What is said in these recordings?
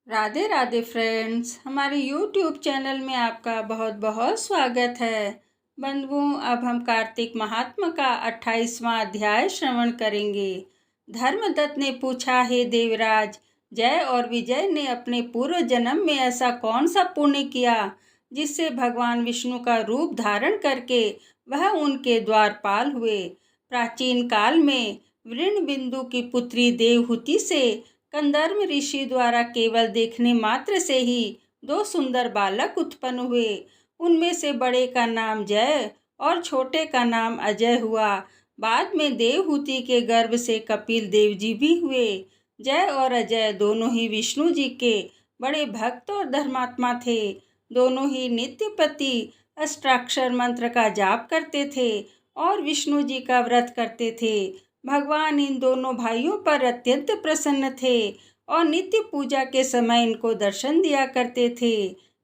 Radhe Radhe friends, हमारे YouTube channel में आपका बहुत बहुत स्वागत है। बंधुओं, अब हम कार्तिक महात्मा का 28वां अध्याय श्रवण करेंगे। धर्मदत्त ने पूछा, हे देवराज, जय और विजय ने अपने पूर्व जन्म में ऐसा कौन सा पुण्य किया जिससे भगवान विष्णु का रूप धारण करके वह उनके द्वारपाल हुए। प्राचीन काल में वृणबिंदु की पुत्री देवहूति से कंदर्म ऋषि द्वारा केवल देखने मात्र से ही दो सुंदर बालक उत्पन्न हुए। उनमें से बड़े का नाम जय और छोटे का नाम अजय हुआ। बाद में देवहूति के गर्भ से कपिल देव जी भी हुए। जय और अजय दोनों ही विष्णु जी के बड़े भक्त और धर्मात्मा थे। दोनों ही नित्य पति अष्टाक्षर मंत्र का जाप करते थे और विष्णु जी का व्रत करते थे। भगवान इन दोनों भाइयों पर अत्यंत प्रसन्न थे और नित्य पूजा के समय इनको दर्शन दिया करते थे।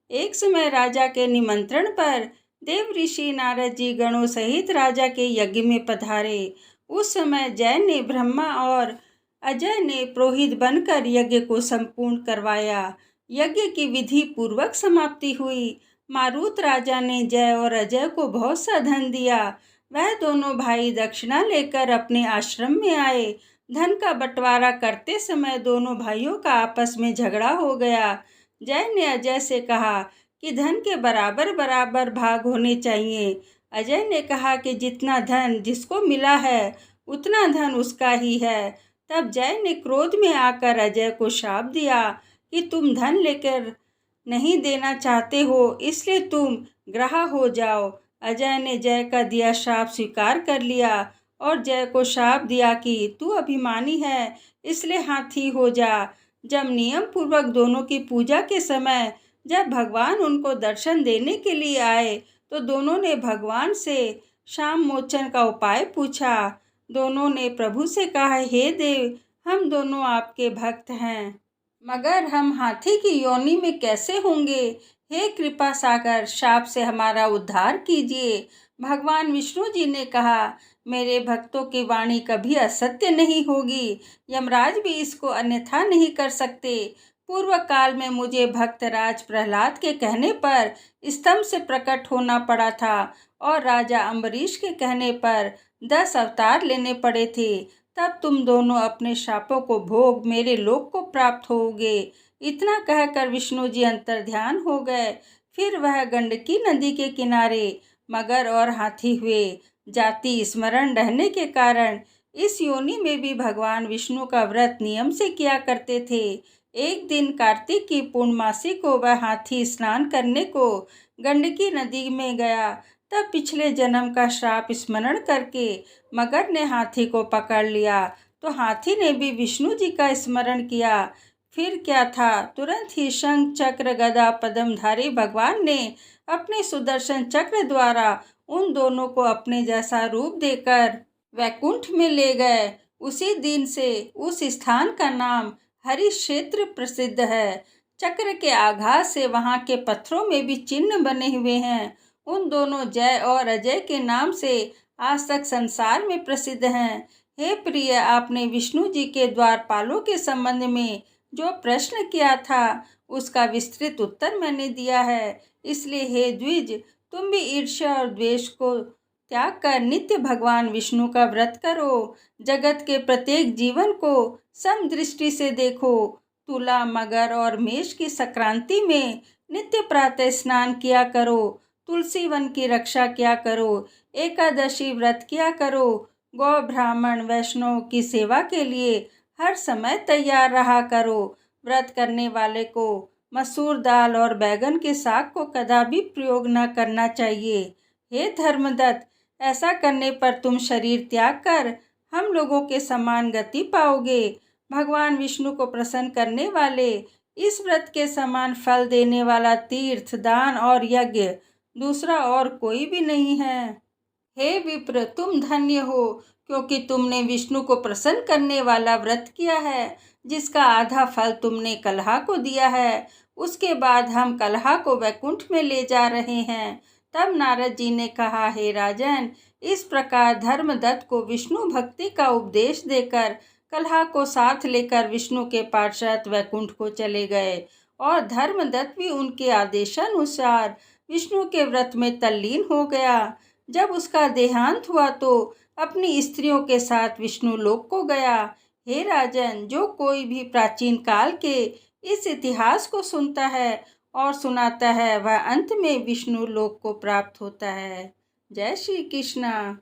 एक समय राजा के निमंत्रण पर देव ऋषि नारद जी गणों सहित राजा के यज्ञ में पधारे। उस समय जय ने ब्रह्मा और अजय ने पुरोहित बनकर यज्ञ को संपूर्ण करवाया। यज्ञ की विधि पूर्वक समाप्ति हुई। मारुत राजा ने जय और अजय को बहुत सा धन दिया। वह दोनों भाई दक्षिणा लेकर अपने आश्रम में आए। धन का बंटवारा करते समय दोनों भाइयों का आपस में झगड़ा हो गया। जय ने अजय से कहा कि धन के बराबर बराबर भाग होने चाहिए। अजय ने कहा कि जितना धन जिसको मिला है उतना धन उसका ही है। तब जय ने क्रोध में आकर अजय को शाप दिया कि तुम धन लेकर नहीं देना चाहते हो, इसलिए तुम ग्राह हो जाओ। अजय ने जय का दिया शाप स्वीकार कर लिया और जय को शाप दिया कि तू अभिमानी है, इसलिए हाथी हो जा। जब नियम पूर्वक दोनों की पूजा के समय जब भगवान उनको दर्शन देने के लिए आए तो दोनों ने भगवान से शाम मोचन का उपाय पूछा। दोनों ने प्रभु से कहा, हे देव, हम दोनों आपके भक्त हैं, मगर हम हाथी की योनि में कैसे होंगे। हे कृपा सागर, शाप से हमारा उद्धार कीजिए। भगवान विष्णु जी ने कहा, मेरे भक्तों की वाणी कभी असत्य नहीं होगी। यमराज भी इसको अन्यथा नहीं कर सकते। पूर्व काल में मुझे भक्तराज प्रहलाद के कहने पर स्तंभ से प्रकट होना पड़ा था और राजा अम्बरीश के कहने पर 10 अवतार लेने पड़े थे। तब तुम दोनों अपने शापों को भोग मेरे लोक को प्राप्त होगे। इतना कहकर विष्णु जी अंतर्ध्यान हो गए। फिर वह गंडकी नदी के किनारे मगर और हाथी हुए। जाति स्मरण रहने के कारण इस योनि में भी भगवान विष्णु का व्रत नियम से किया करते थे। एक दिन कार्तिक की पूर्णमासी को वह हाथी स्नान करने को गंडकी नदी में गया। तब पिछले जन्म का श्राप स्मरण करके मगर ने हाथी को पकड़ लिया तो हाथी ने भी विष्णु जी का स्मरण किया। फिर क्या था, तुरंत ही शंख चक्र गदा पद्मधारी भगवान ने अपने सुदर्शन चक्र द्वारा उन दोनों को अपने जैसा रूप देकर वैकुंठ में ले गए। उसी दिन से उस स्थान का नाम हरिक्षेत्र प्रसिद्ध है। चक्र के आघात से वहां के पत्थरों में भी चिन्ह बने हुए हैं। उन दोनों जय और अजय के नाम से आज तक संसार में प्रसिद्ध हैं। हे प्रिय, आपने विष्णु जी के द्वारपालों के संबंध में जो प्रश्न किया था उसका विस्तृत उत्तर मैंने दिया है। इसलिए हे द्विज, तुम भी ईर्ष्या और द्वेष को त्याग कर नित्य भगवान विष्णु का व्रत करो। जगत के प्रत्येक जीवन को समदृष्टि से देखो। तुला, मगर और मेष की संक्रांति में नित्य प्रातः स्नान किया करो। तुलसी वन की रक्षा किया करो। एकादशी व्रत किया करो। गौ ब्राह्मण वैष्णव की सेवा के लिए हर समय तैयार रहा करो। व्रत करने वाले को मसूर दाल और बैगन के साग को कदापि प्रयोग न करना चाहिए। हे धर्मदत्त, ऐसा करने पर तुम शरीर त्याग कर हम लोगों के समान गति पाओगे। भगवान विष्णु को प्रसन्न करने वाले इस व्रत के समान फल देने वाला तीर्थ, दान और यज्ञ दूसरा और कोई भी नहीं है। हे विप्र, तुम धन्य हो, क्योंकि तुमने विष्णु को प्रसन्न करने वाला व्रत किया है, जिसका आधा फल तुमने कलहा को दिया है। उसके बाद हम कलहा को वैकुंठ में ले जा रहे हैं। तब नारद जी ने कहा, हे राजन, इस प्रकार धर्मदत्त को विष्णु भक्ति का उपदेश देकर कलहा को साथ लेकर विष्णु के पार्षद वैकुंठ को चले गए और धर्मदत्त भी उनके आदेशानुसार विष्णु के व्रत में तल्लीन हो गया। जब उसका देहांत हुआ तो अपनी स्त्रियों के साथ विष्णु लोक को गया। हे राजन, जो कोई भी प्राचीन काल के इस इतिहास को सुनता है और सुनाता है, वह अंत में विष्णु लोक को प्राप्त होता है। जय श्री कृष्णा।